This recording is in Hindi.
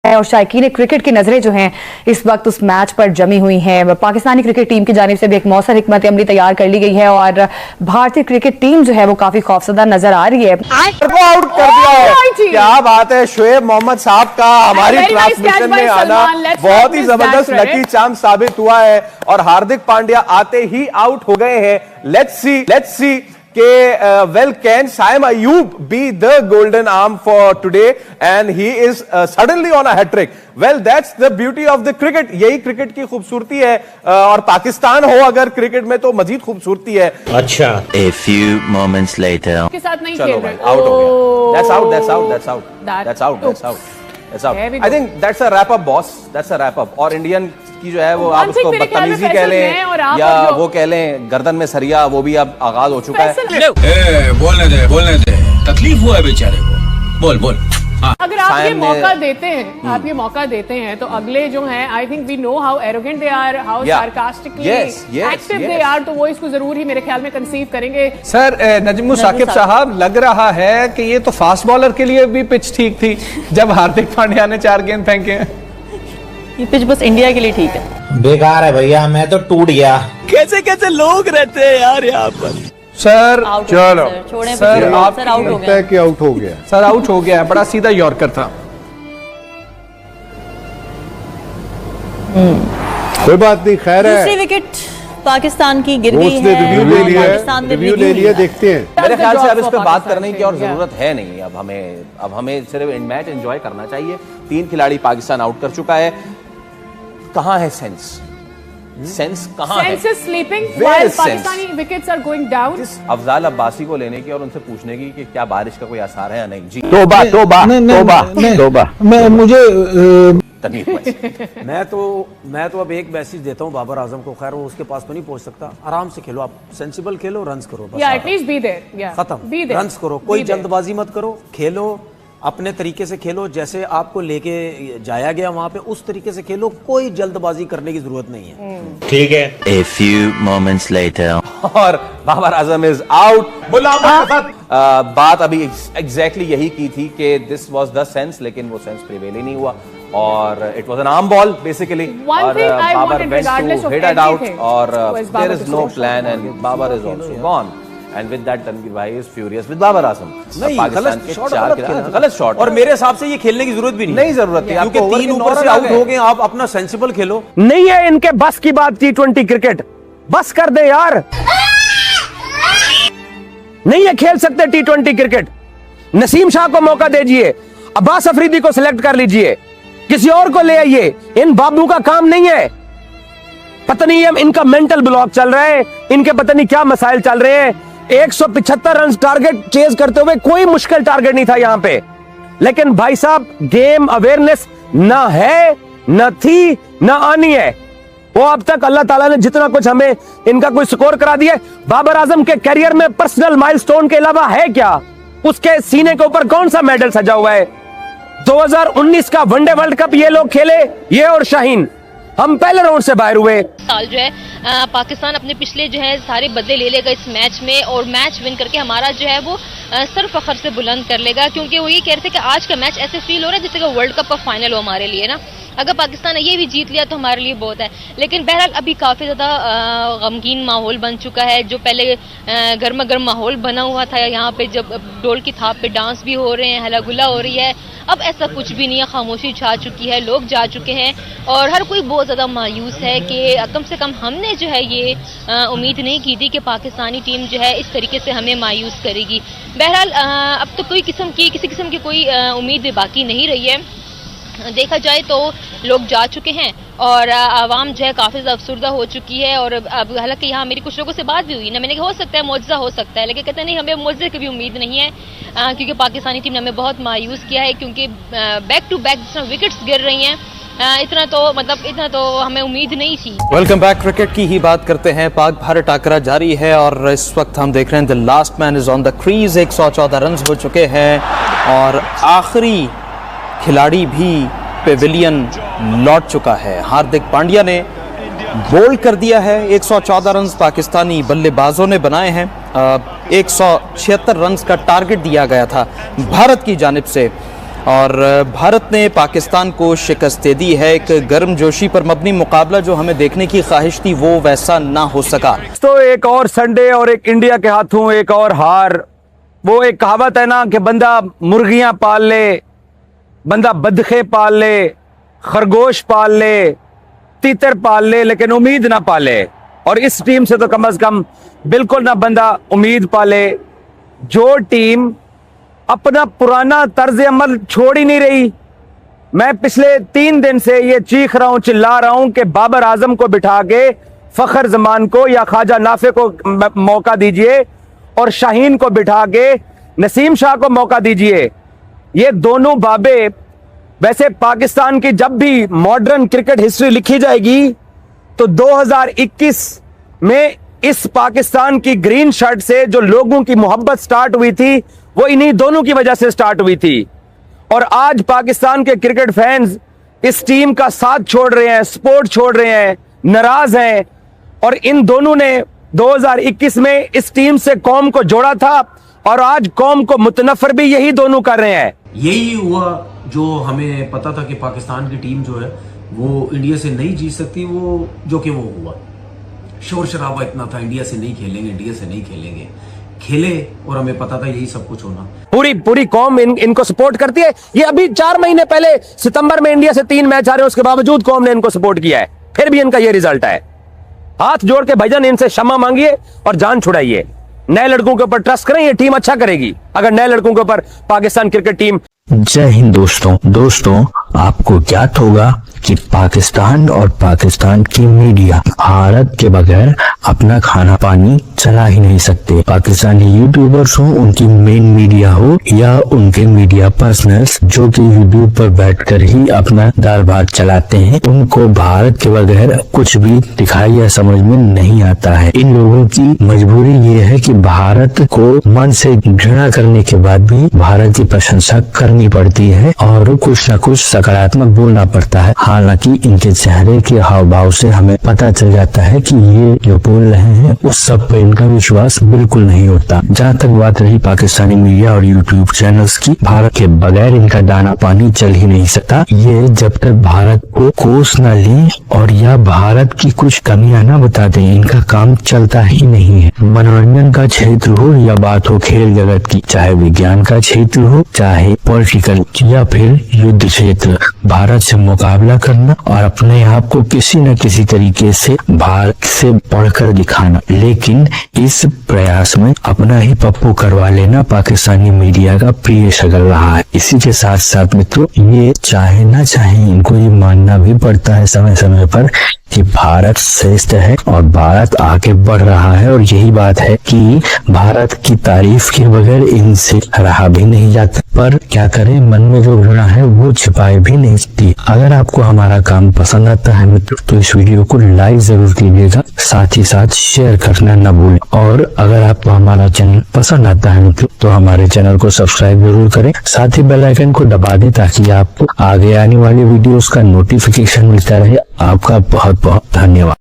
और शायकीन क्रिकेट की नजरें जो हैं इस वक्त उस मैच पर जमी हुई हैं। पाकिस्तानी क्रिकेट टीम की जानिब से भी एक मौसर हिकमत अमली तैयार कर ली गई है और भारतीय क्रिकेट टीम जो है वो काफी खौफजदा नजर आ रही है। आउट कर दिया है। क्या बात है, शोएब मोहम्मद साहब का हमारी ट्रांसमिशन में आना बहुत ही जबरदस्त लकी चांस साबित हुआ है और हार्दिक पांड्या आते ही आउट हो गए हैं। Let's see well, can Saim Ayub be the golden arm for today? And he is suddenly on a hat trick. Well, that's the beauty of the cricket. यही क्रिकेट की खूबसूरती है और पाकिस्तान हो अगर क्रिकेट में तो मजीद खूबसूरती है। अच्छा। A few moments later. के साथ नहीं चलो खेल भाई, रहे। आउट हो गया। That's out. I think that's a wrap up, boss. That's a wrap up. और इंडियन की जो है वो आप उसको बदतमीजी कह लें या वो कह लें गर्दन में सरिया, वो भी अब आगाज हो चुका है। बोलने दे, तकलीफ हुआ है बेचारे को। बोल। अगर आप ये मौका देते हैं तो अगले जो हैं I think we know how arrogant they are, how sarcastically active they are, तो वो इसको जरूर ही मेरे ख्याल में कंसीव करेंगे। सर नजमुल साकिब साहब, लग रहा है कि ये तो फास्ट बॉलर के लिए भी पिच ठीक थी जब हार्दिक पांड्या ने 4 गेंद फेंके। ये पिच बस इंडिया के लिए ठीक है। बेकार है भैया, मैं तो टूट गया। कैसे लोग रहते हैं यार यहाँ पर। सर चलो सर आप आउट हो गया कि आउट हो गया। सर आउट हो गया है, बड़ा सीधा यॉर्कर था। कोई बात नहीं, खैर है। दूसरी विकेट पाकिस्तान की गिर गई है। रिव्यू ले लिया, देखते हैं। मेरे ख्याल से अब इस पे बात करने की और जरूरत है नहीं। अब हमें सिर्फ मैच एंजॉय करना चाहिए। 3 खिलाड़ी पाकिस्तान आउट कर चुका है। कहां है सेंस कहां है? Sense is sleeping while Pakistani wickets are going down. Afzal Abbasi को लेने की और उनसे पूछने की कि क्या बारिश का कोई आसार है या नहीं। जी तोबा। मैं तो अब एक मैसेज देता हूं बाबर आजम को। खैर वो उसके पास तो नहीं पहुंच सकता। आराम से खेलो, आप सेंसिबल खेलो, रन्स करो बस। या एटलीस्ट बी देयर, खत्म, रन्स करो, कोई जल्दबाजी मत करो, खेलो अपने तरीके से खेलो, जैसे आपको लेके जाया गया वहां पे उस तरीके से खेलो, कोई जल्दबाजी करने की जरूरत नहीं है। ठीक है। A few moments later. और बाबर आजम इज आउट। बात अभी एग्जैक्टली यही की थी कि दिस वाज द सेंस, लेकिन वो सेंस प्रिवेल ही नहीं हुआ और it was an arm ball basically. और Babar went to hit it out और there is no plan and Babar is also gone. And with that, Tanveer भाई is furious with Babar Azam. नहीं, गलत शॉट और मेरे हिसाब से ये खेलने की जरूरत भी नहीं जरूरत है, क्योंकि 3 ऊपर से आउट हो गए। आप अपना सेंसिबल खेलो। नहीं है इनके बस की बात T20 क्रिकेट, बस कर दे यार। नहीं है खेल सकते T20 क्रिकेट। नसीम शाह को मौका दीजिए, अब्बास अफरीदी को सिलेक्ट कर लीजिए, किसी और को ले आइए। इन बाबू का काम नहीं है। पता नहीं इनका मेंटल ब्लॉक चल रहा है, इनके पता नहीं क्या मसाइल चल रहे हैं। 175 रन टारगेट चेज करते हुए कोई मुश्किल टारगेट नहीं था यहां पे, लेकिन भाई साहब गेम अवेयरनेस ना है, ना थी, ना आनी है। वो अब तक अल्लाह ताला ने जितना कुछ हमें इनका कोई स्कोर करा दिया। बाबर आजम के करियर में पर्सनल माइलस्टोन के अलावा है क्या? उसके सीने के ऊपर कौन सा मेडल सजा हुआ है? 2019 का वनडे वर्ल्ड कप ये लोग खेले, ये और शाहीन। हम पहले राउंड से बाहर हुए। साल जो है पाकिस्तान अपने पिछले जो है सारे बदले ले लेगा इस मैच में और मैच विन करके हमारा जो है वो सर फखर से बुलंद कर लेगा, क्योंकि वो ये कह रहे थे कि आज का मैच ऐसे फील हो रहा है जैसे कि वर्ल्ड कप का फाइनल हो हमारे लिए ना। अगर पाकिस्तान ने ये भी जीत लिया तो हमारे लिए बहुत है, लेकिन बहरहाल अभी काफ़ी ज़्यादा गमगीन माहौल बन चुका है। जो पहले गर्मा गर्म माहौल बना हुआ था यहाँ पे, जब ढोल की थाप पे डांस भी हो रहे हैं, हला गुला हो रही है, अब ऐसा कुछ भी नहीं है। खामोशी छा चुकी है, लोग जा चुके हैं और हर कोई बहुत ज़्यादा मायूस है कि कम से कम हमने जो है ये उम्मीद नहीं की थी कि पाकिस्तानी टीम जो है इस तरीके से हमें मायूस करेगी। बहरहाल अब तो किसी किस्म की कोई उम्मीद बाकी नहीं रही है। देखा जाए तो लोग जा चुके हैं और आवाम जो है काफ़ी ज़्यादा अफसुर्दा हो चुकी है। और अब हालांकि यहाँ मेरी कुछ लोगों से बात भी हुई ना, मैंने कहा हो सकता है मौजज़ा हो सकता है, लेकिन कहते नहीं हमें मौजज़े की भी उम्मीद नहीं है, क्योंकि पाकिस्तानी टीम ने हमें बहुत मायूस किया है। क्योंकि बैक टू बैक जिस तरह विकेट्स गिर रही हैं, इतना तो हमें उम्मीद नहीं थी। Welcome back. क्रिकेट की ही बात करते हैं। पाक भारत टाकरा जारी है और इस वक्त हम देख रहे हैं the last man is on the crease. 114 run हो चुके हैं और आखिरी खिलाड़ी भी पेविलियन लौट चुका है। हार्दिक पांड्या ने बोल्ड कर दिया है। 114 रन पाकिस्तानी बल्लेबाजों ने बनाए हैं। 176 रन का टारगेट दिया गया था भारत की जानिब से और भारत ने पाकिस्तान को शिकस्त दे दी है। एक गर्मजोशी पर मबनी मुकाबला जो हमें देखने की ख्वाहिश थी वो वैसा ना हो सका। तो एक और संडे और एक इंडिया के हाथों एक और हार। वो एक कहावत है ना कि बंदा मुर्गियां पाल ले, बंदा बदखे पाल ले, खरगोश पाल ले, तीतर पाल ले, लेकिन उम्मीद ना पाले। और इस टीम से तो कम से कम बिल्कुल ना बंदा उम्मीद पाले। जो टीम अपना पुराना तर्ज अमल छोड़ ही नहीं रही। मैं पिछले 3 दिन से ये चीख रहा हूं, चिल्ला रहा हूं कि बाबर आजम को बिठा के फखर जमान को या ख्वाजा नाफे को मौका दीजिए और शाहीन को बिठा के नसीम शाह को मौका दीजिए। ये दोनों बाबे, वैसे पाकिस्तान की जब भी मॉडर्न क्रिकेट हिस्ट्री लिखी जाएगी तो 2021 में इस पाकिस्तान की ग्रीन शर्ट से जो लोगों की मोहब्बत स्टार्ट हुई थी वो इन्हीं दोनों की वजह से स्टार्ट हुई थी। और आज पाकिस्तान के क्रिकेट फैंस इस टीम का साथ छोड़ रहे हैं, सपोर्ट छोड़ रहे हैं, नाराज हैं। और इन दोनों ने 2021 में इस टीम से कौम को जोड़ा था और आज कौम को मुतनफर भी यही दोनों कर रहे हैं। यही हुआ जो हमें पता था कि पाकिस्तान की टीम जो है वो इंडिया से नहीं जीत सकती, वो जो कि वो हुआ। शोर शराबा इतना था, इंडिया से नहीं खेलेंगे, इंडिया से नहीं खेलेंगे, खेले और हमें पता था यही सब कुछ होना। पूरी कौम इनको सपोर्ट करती है। ये अभी 4 महीने पहले सितंबर में इंडिया से 3 मैच हारे, उसके बावजूद कौम ने इनको सपोर्ट किया है, फिर भी इनका ये रिजल्ट है। हाथ जोड़ के भाईजान इनसे क्षमा मांगिए और जान छुड़ाइए। नए लड़कों के ऊपर ट्रस्ट करें, ये टीम अच्छा करेगी। अगर नए लड़कों के ऊपर पाकिस्तान क्रिकेट टीम। जय हिंद दोस्तों, आपको ज्ञात होगा कि पाकिस्तान और पाकिस्तान की मीडिया भारत के बगैर अपना खाना पानी चला ही नहीं सकते। पाकिस्तानी यूट्यूबर्स हो, उनकी मेन मीडिया हो या उनके मीडिया पर्सनल्स जो कि यूट्यूब पर बैठकर ही अपना दाल भात चलाते हैं, उनको भारत के बगैर कुछ भी दिखाई या समझ में नहीं आता है। इन लोगों की मजबूरी ये है कि भारत को मन से घृणा करने के बाद भी भारत की प्रशंसा करनी पड़ती है और कुछ न कुछ सकारात्मक बोलना पड़ता है। हालांकि इनके चेहरे के हाव भाव से हमें पता चल जाता है कि ये जो बोल रहे हैं उस सब पर इनका विश्वास बिल्कुल नहीं होता। जहाँ तक बात रही पाकिस्तानी मीडिया और यूट्यूब चैनल्स की, भारत के बगैर इनका दाना पानी चल ही नहीं सकता। ये जब तक भारत को कोस न ले और या भारत की कुछ कमियां न बता दें, इनका काम चलता ही नहीं है। मनोरंजन का क्षेत्र हो या बात हो खेल जगत की, चाहे विज्ञान का क्षेत्र हो, चाहे पॉलिटिकल या फिर युद्ध क्षेत्र, भारत से मुकाबला करना और अपने आप को किसी न किसी तरीके से भारत से बढ़कर दिखाना। लेकिन इस प्रयास में अपना ही पप्पू करवा लेना पाकिस्तानी मीडिया का प्रिय शगल रहा है। इसी के साथ साथ मित्रों, ये चाहे ना चाहे इनको ये मानना भी पड़ता है समय समय पर कि भारत श्रेष्ठ है और भारत आगे बढ़ रहा है। और यही बात है कि भारत की तारीफ के बगैर इनसे रहा भी नहीं जाता। पर क्या करें, मन में जो घृणा है वो छिपाए भी नहीं सकती। अगर आपको हमारा काम पसंद आता है मित्रों तो इस वीडियो को लाइक जरूर कीजिएगा, साथ ही साथ शेयर करना न भूलें। और अगर आपको हमारा चैनल पसंद आता है मित्रों तो हमारे चैनल को सब्सक्राइब जरूर करें, साथ ही बेल आइकन को दबा दें ताकि आपको आगे आने वाली वीडियोस का नोटिफिकेशन मिलता रहे। आपका बहुत बहुत धन्यवाद।